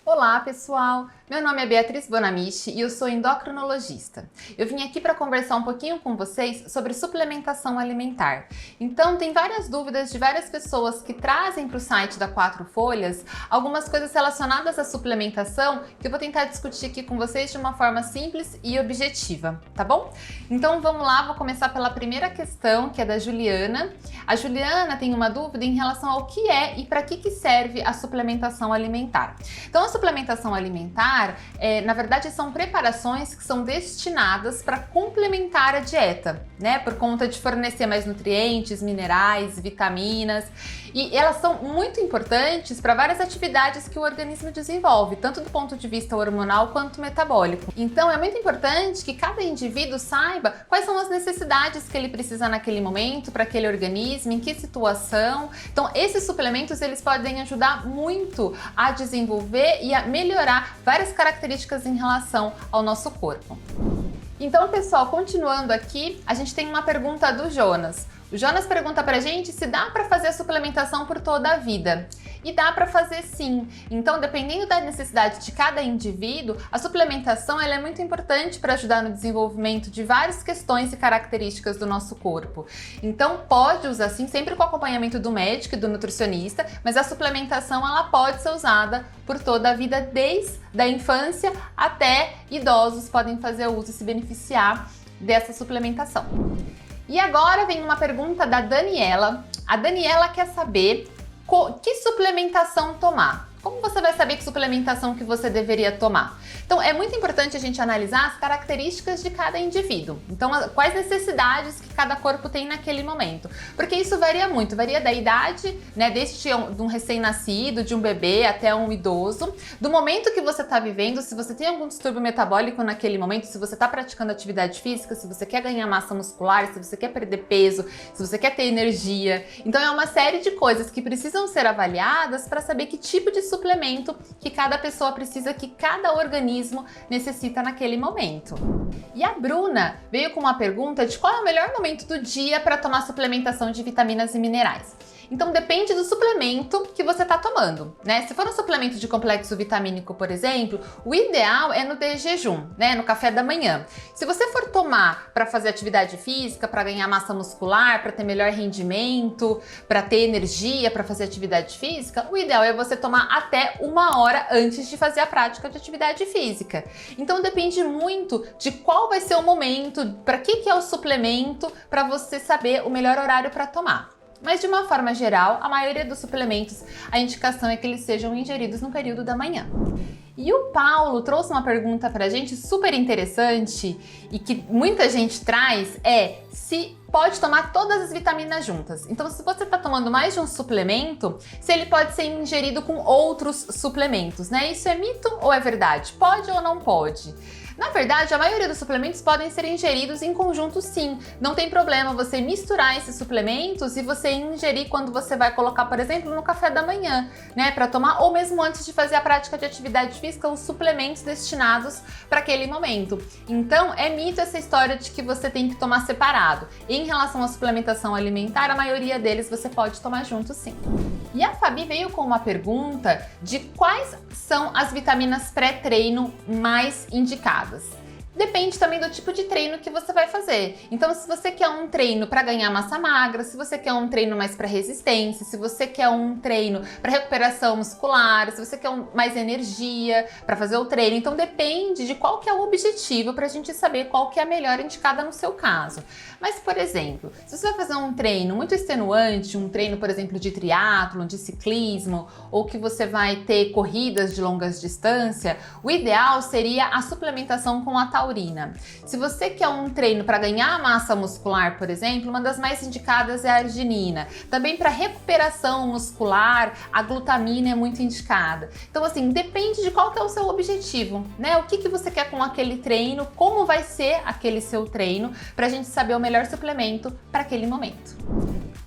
Olá, pessoal! Meu nome é Beatriz Bonamici e eu sou endocrinologista. Eu vim aqui para conversar um pouquinho com vocês sobre suplementação alimentar. Então, tem várias dúvidas de várias pessoas que trazem para o site da Quatro Folhas algumas coisas relacionadas à suplementação que eu vou tentar discutir aqui com vocês de uma forma simples e objetiva, tá bom? Então, vamos lá, vou começar pela primeira questão, que é da Juliana. A Juliana tem uma dúvida em relação ao que é e para que serve a suplementação alimentar. Então, a suplementação alimentar, na verdade, são preparações que são destinadas para complementar a dieta, né? Por conta de fornecer mais nutrientes, minerais, vitaminas. E elas são muito importantes para várias atividades que o organismo desenvolve, tanto do ponto de vista hormonal quanto metabólico. Então, é muito importante que cada indivíduo saiba quais são as necessidades que ele precisa naquele momento, para aquele organismo, em que situação. Então, esses suplementos, eles podem ajudar muito a desenvolver e a melhorar várias características em relação ao nosso corpo. Então, pessoal, continuando aqui, a gente tem uma pergunta do Jonas. O Jonas pergunta pra gente se dá para fazer a suplementação por toda a vida. E dá para fazer sim. Então, dependendo da necessidade de cada indivíduo, a suplementação ela é muito importante para ajudar no desenvolvimento de várias questões e características do nosso corpo. Então, pode usar sim, sempre com acompanhamento do médico e do nutricionista, mas a suplementação ela pode ser usada por toda a vida, desde a infância até idosos podem fazer uso e se beneficiar dessa suplementação. E agora vem uma pergunta da Daniela. A Daniela quer saber que suplementação tomar. Como você vai saber que suplementação que você deveria tomar? Então, é muito importante a gente analisar as características de cada indivíduo. Então, quais necessidades que cada corpo tem naquele momento. Porque isso varia muito, varia da idade, né, desde um recém-nascido, de um bebê até um idoso, do momento que você está vivendo, se você tem algum distúrbio metabólico naquele momento, se você está praticando atividade física, se você quer ganhar massa muscular, se você quer perder peso, se você quer ter energia. Então, é uma série de coisas que precisam ser avaliadas para saber que tipo de suplemento que cada pessoa precisa, que cada organismo necessita naquele momento. E a Bruna veio com uma pergunta de qual é o melhor momento do dia para tomar suplementação de vitaminas e minerais. Então depende do suplemento que você está tomando, né? Se for um suplemento de complexo vitamínico, por exemplo, o ideal é no de jejum, né? No café da manhã. Se você for tomar para fazer atividade física, para ganhar massa muscular, para ter melhor rendimento, para ter energia, para fazer atividade física, o ideal é você tomar até 1 hora antes de fazer a prática de atividade física. Então depende muito de qual vai ser o momento, para que é o suplemento, para você saber o melhor horário para tomar. Mas de uma forma geral, a maioria dos suplementos, a indicação é que eles sejam ingeridos no período da manhã. E o Paulo trouxe uma pergunta pra gente super interessante e que muita gente traz, se pode tomar todas as vitaminas juntas. Então, se você está tomando mais de um suplemento, se ele pode ser ingerido com outros suplementos, né? Isso é mito ou é verdade? Pode ou não pode? Na verdade, a maioria dos suplementos podem ser ingeridos em conjunto sim. Não tem problema você misturar esses suplementos e você ingerir quando você vai colocar, por exemplo, no café da manhã, né? Para tomar, ou mesmo antes de fazer a prática de atividade física, os suplementos destinados para aquele momento. Então, é mito essa história de que você tem que tomar separado. Em relação à suplementação alimentar, a maioria deles você pode tomar junto sim. E a Fabi veio com uma pergunta de quais são as vitaminas pré-treino mais indicadas. Depende também do tipo de treino que você vai fazer. Então, se você quer um treino para ganhar massa magra, se você quer um treino mais para resistência, se você quer um treino para recuperação muscular, se você quer mais energia para fazer o treino, então depende de qual que é o objetivo para a gente saber qual que é a melhor indicada no seu caso. Mas, por exemplo, se você vai fazer um treino muito extenuante, um treino, por exemplo, de triatlon, de ciclismo, ou que você vai ter corridas de longas distâncias, o ideal seria a suplementação com a taurina. Se você quer um treino para ganhar massa muscular, por exemplo, uma das mais indicadas é a arginina. Também para recuperação muscular, a glutamina é muito indicada. Então, assim, depende de qual que é o seu objetivo, né? O que você quer com aquele treino, como vai ser aquele seu treino, para a gente saber o melhor suplemento para aquele momento.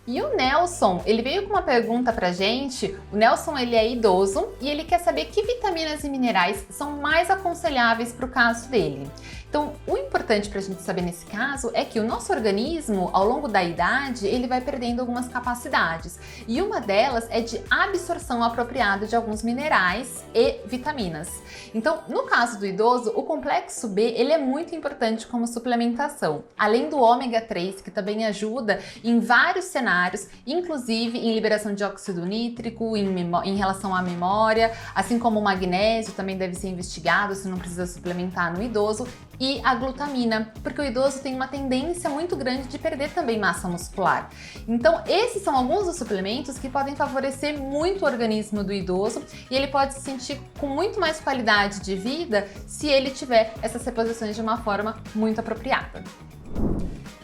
E o Nelson, ele veio com uma pergunta pra gente. O Nelson, ele é idoso e ele quer saber que vitaminas e minerais são mais aconselháveis para o caso dele. Então, o importante para a gente saber nesse caso é que o nosso organismo, ao longo da idade, ele vai perdendo algumas capacidades. E uma delas é de absorção apropriada de alguns minerais e vitaminas. Então, no caso do idoso, o complexo B ele é muito importante como suplementação. Além do ômega 3, que também ajuda em vários cenários, inclusive em liberação de óxido nítrico, em relação à memória, assim como o magnésio também deve ser investigado, se não precisa suplementar no idoso, e a glutamina, porque o idoso tem uma tendência muito grande de perder também massa muscular. Então, esses são alguns dos suplementos que podem favorecer muito o organismo do idoso e ele pode se sentir com muito mais qualidade de vida se ele tiver essas reposições de uma forma muito apropriada.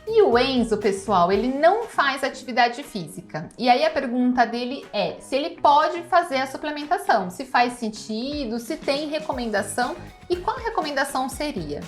E o Enzo, pessoal, ele não faz atividade física. E aí a pergunta dele é se ele pode fazer a suplementação, se faz sentido, se tem recomendação e qual recomendação seria.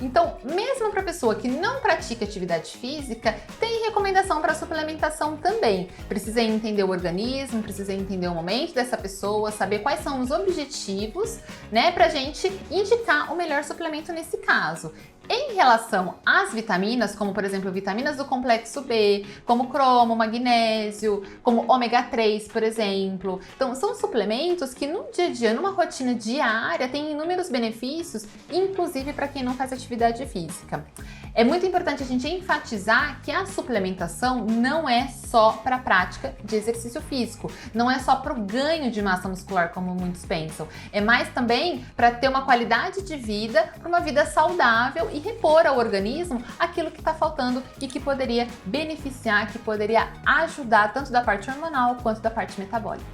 Então, mesmo para pessoa que não pratica atividade física, tem recomendação para suplementação também. Precisa entender o organismo, precisa entender o momento dessa pessoa, saber quais são os objetivos, né, para a gente indicar o melhor suplemento nesse caso. Em relação às vitaminas, como por exemplo vitaminas do complexo B, como cromo, magnésio, como ômega 3, por exemplo. Então, são suplementos que no dia a dia, numa rotina diária, têm inúmeros benefícios, inclusive para quem não faz atividade física. É muito importante a gente enfatizar que a suplementação não é só para a prática de exercício físico, não é só para o ganho de massa muscular, como muitos pensam. É mais também para ter uma qualidade de vida, para uma vida saudável e repor ao organismo aquilo que está faltando e que poderia beneficiar, que poderia ajudar tanto da parte hormonal quanto da parte metabólica.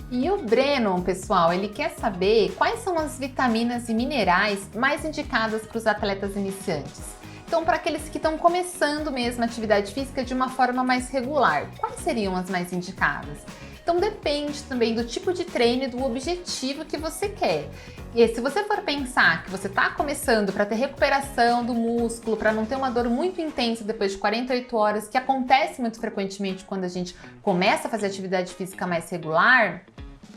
E o Breno, pessoal, ele quer saber quais são as vitaminas e minerais mais indicadas para os atletas iniciantes. Então, para aqueles que estão começando mesmo a atividade física de uma forma mais regular, quais seriam as mais indicadas? Então depende também do tipo de treino e do objetivo que você quer. E se você for pensar que você está começando para ter recuperação do músculo, para não ter uma dor muito intensa depois de 48 horas, que acontece muito frequentemente quando a gente começa a fazer atividade física mais regular,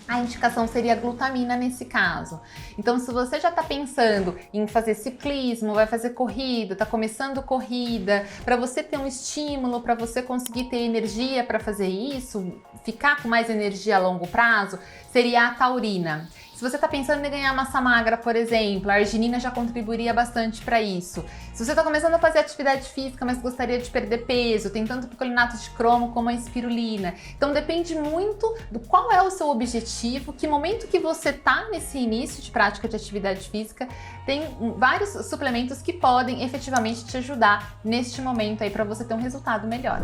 a indicação seria a glutamina nesse caso. Então, se você já está pensando em fazer ciclismo, vai fazer corrida, está começando corrida, para você ter um estímulo, para você conseguir ter energia para fazer isso, ficar com mais energia a longo prazo, seria a taurina. Se você está pensando em ganhar massa magra, por exemplo, a arginina já contribuiria bastante para isso. Se você está começando a fazer atividade física, mas gostaria de perder peso, tem tanto picolinato de cromo como a espirulina. Então depende muito do qual é o seu objetivo, que momento que você está nesse início de prática de atividade física. Tem vários suplementos que podem efetivamente te ajudar neste momento aí para você ter um resultado melhor.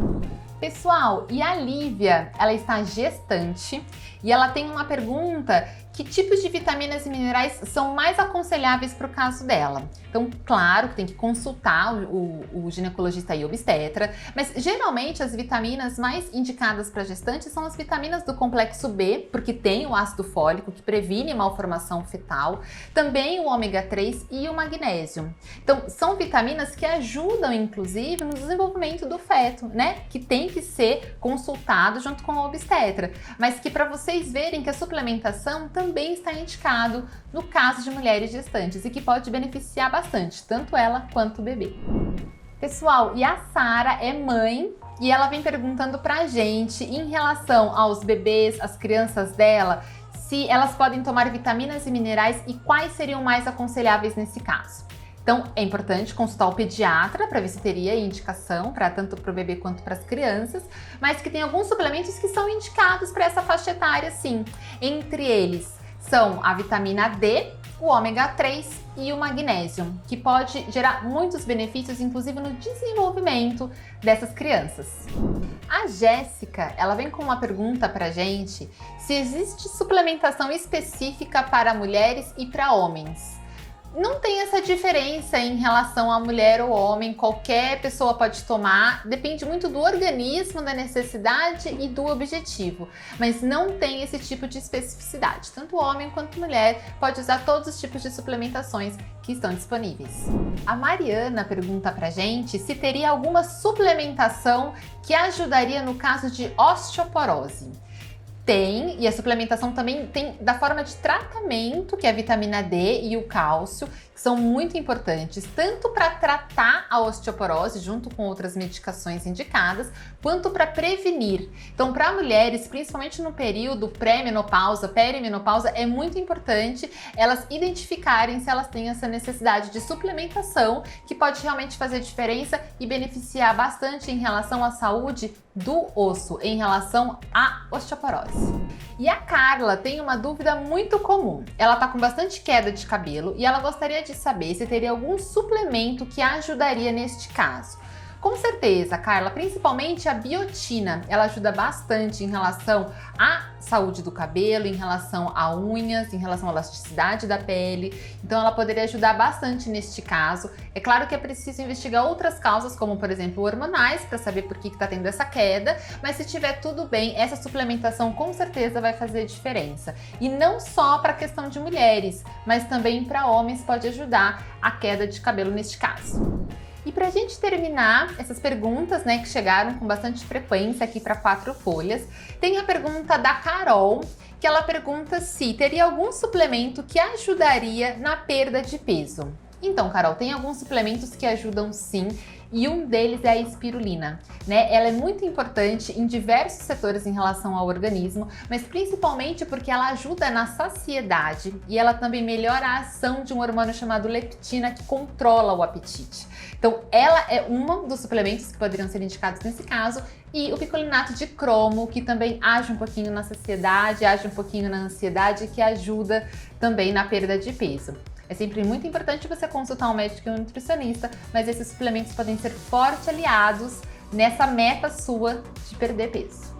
Pessoal, e a Lívia, ela está gestante e ela tem uma pergunta: que tipos de vitaminas e minerais são mais aconselháveis para o caso dela? Então, claro que tem que consultar o ginecologista e obstetra, mas geralmente as vitaminas mais indicadas para gestantes são as vitaminas do complexo B, porque tem o ácido fólico que previne malformação fetal, também o ômega 3 e o magnésio. Então, são vitaminas que ajudam, inclusive, no desenvolvimento do feto, né? Que tem que ser consultado junto com a obstetra, mas que para vocês verem que a suplementação também está indicado no caso de mulheres gestantes e que pode beneficiar bastante, tanto ela quanto o bebê. Pessoal, e a Sara é mãe e ela vem perguntando pra gente em relação aos bebês, as crianças dela, se elas podem tomar vitaminas e minerais e quais seriam mais aconselháveis nesse caso. Então, é importante consultar o pediatra para ver se teria indicação para tanto para o bebê quanto para as crianças, mas que tem alguns suplementos que são indicados para essa faixa etária, sim. Entre eles são a vitamina D, o ômega 3 e o magnésio, que pode gerar muitos benefícios, inclusive no desenvolvimento dessas crianças. A Jéssica, ela vem com uma pergunta pra gente se existe suplementação específica para mulheres e para homens. Não tem essa diferença em relação a mulher ou homem, qualquer pessoa pode tomar, depende muito do organismo, da necessidade e do objetivo, mas não tem esse tipo de especificidade. Tanto homem quanto mulher pode usar todos os tipos de suplementações que estão disponíveis. A Mariana pergunta pra gente se teria alguma suplementação que ajudaria no caso de osteoporose. Tem, e a suplementação também tem da forma de tratamento, que é a vitamina D e o cálcio, que são muito importantes, tanto para tratar a osteoporose, junto com outras medicações indicadas, quanto para prevenir. Então, para mulheres, principalmente no período pré-menopausa, perimenopausa, é muito importante elas identificarem se elas têm essa necessidade de suplementação, que pode realmente fazer diferença e beneficiar bastante em relação à saúde do osso, em relação à osteoporose. E a Carla tem uma dúvida muito comum. Ela tá com bastante queda de cabelo e ela gostaria de saber se teria algum suplemento que ajudaria neste caso. Com certeza, Carla, principalmente a biotina, ela ajuda bastante em relação à saúde do cabelo, em relação a unhas, em relação à elasticidade da pele. Então ela poderia ajudar bastante neste caso. É claro que é preciso investigar outras causas, como por exemplo hormonais, para saber por que está tendo essa queda, mas se tiver tudo bem, essa suplementação com certeza vai fazer diferença. E não só para a questão de mulheres, mas também para homens pode ajudar a queda de cabelo neste caso. E para a gente terminar essas perguntas, né, que chegaram com bastante frequência aqui para 4 folhas, tem a pergunta da Carol, que ela pergunta se teria algum suplemento que ajudaria na perda de peso. Então, Carol, tem alguns suplementos que ajudam sim, e um deles é a espirulina, né? Ela é muito importante em diversos setores em relação ao organismo, mas principalmente porque ela ajuda na saciedade e ela também melhora a ação de um hormônio chamado leptina que controla o apetite. Então, ela é um dos suplementos que poderiam ser indicados nesse caso, e o picolinato de cromo, que também age um pouquinho na saciedade, age um pouquinho na ansiedade, que ajuda também na perda de peso. É sempre muito importante você consultar um médico e um nutricionista, mas esses suplementos podem ser fortes aliados nessa meta sua de perder peso.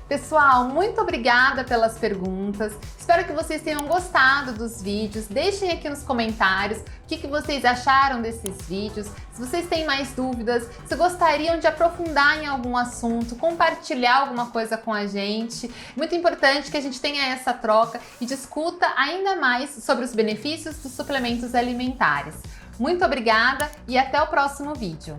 Pessoal, muito obrigada pelas perguntas. Espero que vocês tenham gostado dos vídeos. Deixem aqui nos comentários o que vocês acharam desses vídeos. Se vocês têm mais dúvidas, se gostariam de aprofundar em algum assunto, compartilhar alguma coisa com a gente. Muito importante que a gente tenha essa troca e discuta ainda mais sobre os benefícios dos suplementos alimentares. Muito obrigada e até o próximo vídeo.